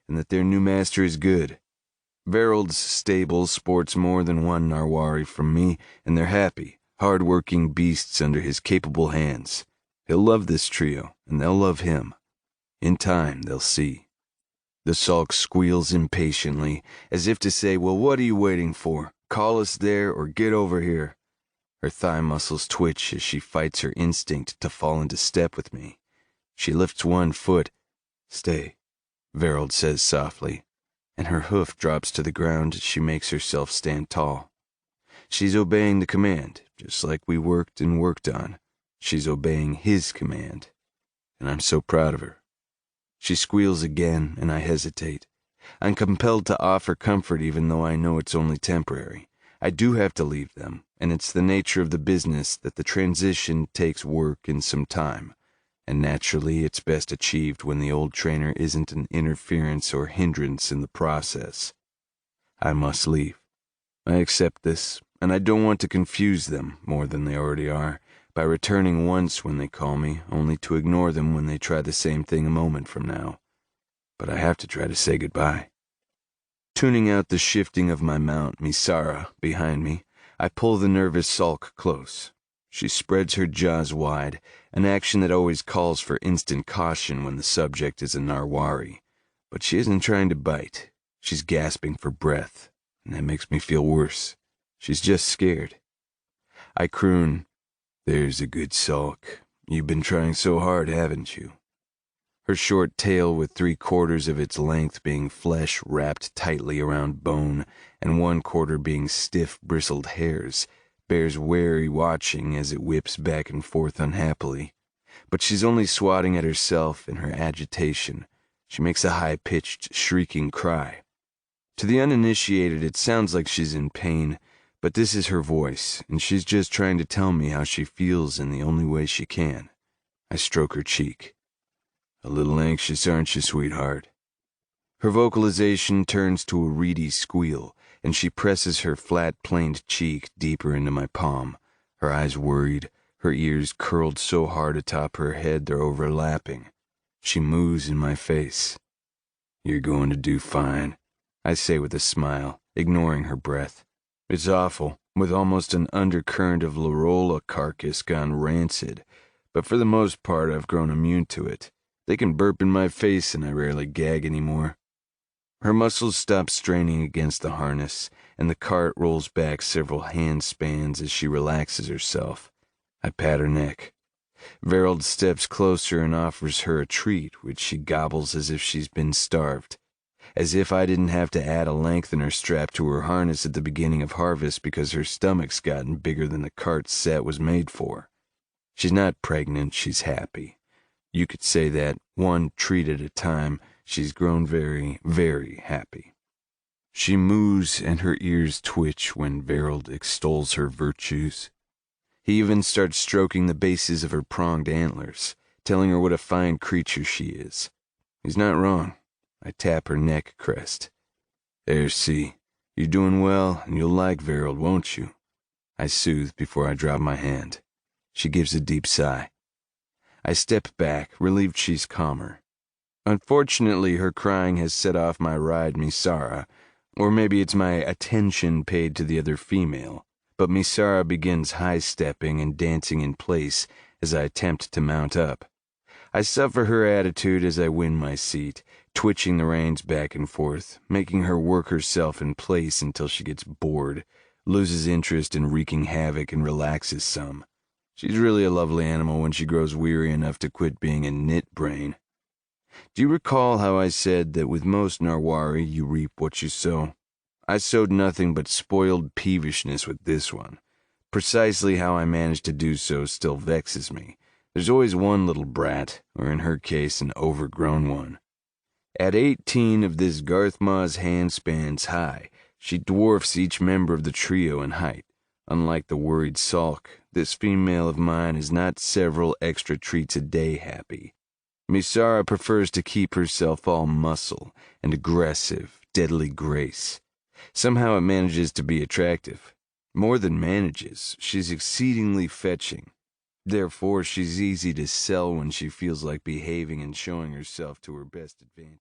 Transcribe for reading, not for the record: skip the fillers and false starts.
and that their new master is good. Verold's stable sports more than one Narwari from me, and they're happy, hard-working beasts under his capable hands. He'll love this trio, and they'll love him. In time, they'll see. The Sulk squeals impatiently, as if to say, well, what are you waiting for? Call us there or get over here. Her thigh muscles twitch as she fights her instinct to fall into step with me. She lifts one foot. Stay, Verold says softly, and her hoof drops to the ground as she makes herself stand tall. She's obeying the command, just like we worked and worked on. She's obeying his command, and I'm so proud of her. She squeals again, and I hesitate. I'm compelled to offer comfort even though I know it's only temporary. I do have to leave them, and it's the nature of the business that the transition takes work and some time, and naturally it's best achieved when the old trainer isn't an interference or hindrance in the process. I must leave. I accept this, and I don't want to confuse them more than they already are, by returning once when they call me, only to ignore them when they try the same thing a moment from now. But I have to try to say goodbye. Tuning out the shifting of my mount, Misara, behind me, I pull the nervous Sulk close. She spreads her jaws wide, an action that always calls for instant caution when the subject is a Narwari. But she isn't trying to bite. She's gasping for breath, and that makes me feel worse. She's just scared. I croon, "There's a good Sulk. You've been trying so hard, haven't you?" Her short tail, with 3/4 of its length being flesh wrapped tightly around bone, and 1/4 being stiff, bristled hairs, bears wary watching as it whips back and forth unhappily. But she's only swatting at herself in her agitation. She makes a high-pitched, shrieking cry. To the uninitiated, it sounds like she's in pain, but this is her voice, and she's just trying to tell me how she feels in the only way she can. I stroke her cheek. "A little anxious, aren't you, sweetheart?" Her vocalization turns to a reedy squeal, and she presses her flat-planed cheek deeper into my palm, her eyes worried, her ears curled so hard atop her head they're overlapping. She moos in my face. "You're going to do fine," I say with a smile, ignoring her breath. It's awful, with almost an undercurrent of Larola carcass gone rancid, but for the most part I've grown immune to it. They can burp in my face and I rarely gag anymore. Her muscles stop straining against the harness, and the cart rolls back several handspans as she relaxes herself. I pat her neck. Verold steps closer and offers her a treat, which she gobbles as if she's been starved. As if I didn't have to add a lengthener strap to her harness at the beginning of harvest because her stomach's gotten bigger than the cart's set was made for. She's not pregnant, she's happy. You could say that, one treat at a time, she's grown very, very happy. She moos and her ears twitch when Verold extols her virtues. He even starts stroking the bases of her pronged antlers, telling her what a fine creature she is. He's not wrong. I tap her neck crest. "There, see, you're doing well, and you'll like Verold, won't you?" I soothe before I drop my hand. She gives a deep sigh. I step back, relieved she's calmer. Unfortunately, her crying has set off my ride Misara, or maybe it's my attention paid to the other female, but Misara begins high-stepping and dancing in place as I attempt to mount up. I suffer her attitude as I win my seat, twitching the reins back and forth, making her work herself in place until she gets bored, loses interest in wreaking havoc, and relaxes some. She's really a lovely animal when she grows weary enough to quit being a knit brain. Do you recall how I said that with most Narwari you reap what you sow? I sowed nothing but spoiled peevishness with this one. Precisely how I managed to do so still vexes me. There's always one little brat, or in her case an overgrown one. At 18 of this Garthmaw's handspans high, she dwarfs each member of the trio in height. Unlike the worried Sulk, this female of mine is not several extra treats a day happy. Misara prefers to keep herself all muscle and aggressive, deadly grace. Somehow it manages to be attractive. More than manages, she's exceedingly fetching. Therefore, she's easy to sell when she feels like behaving and showing herself to her best advantage.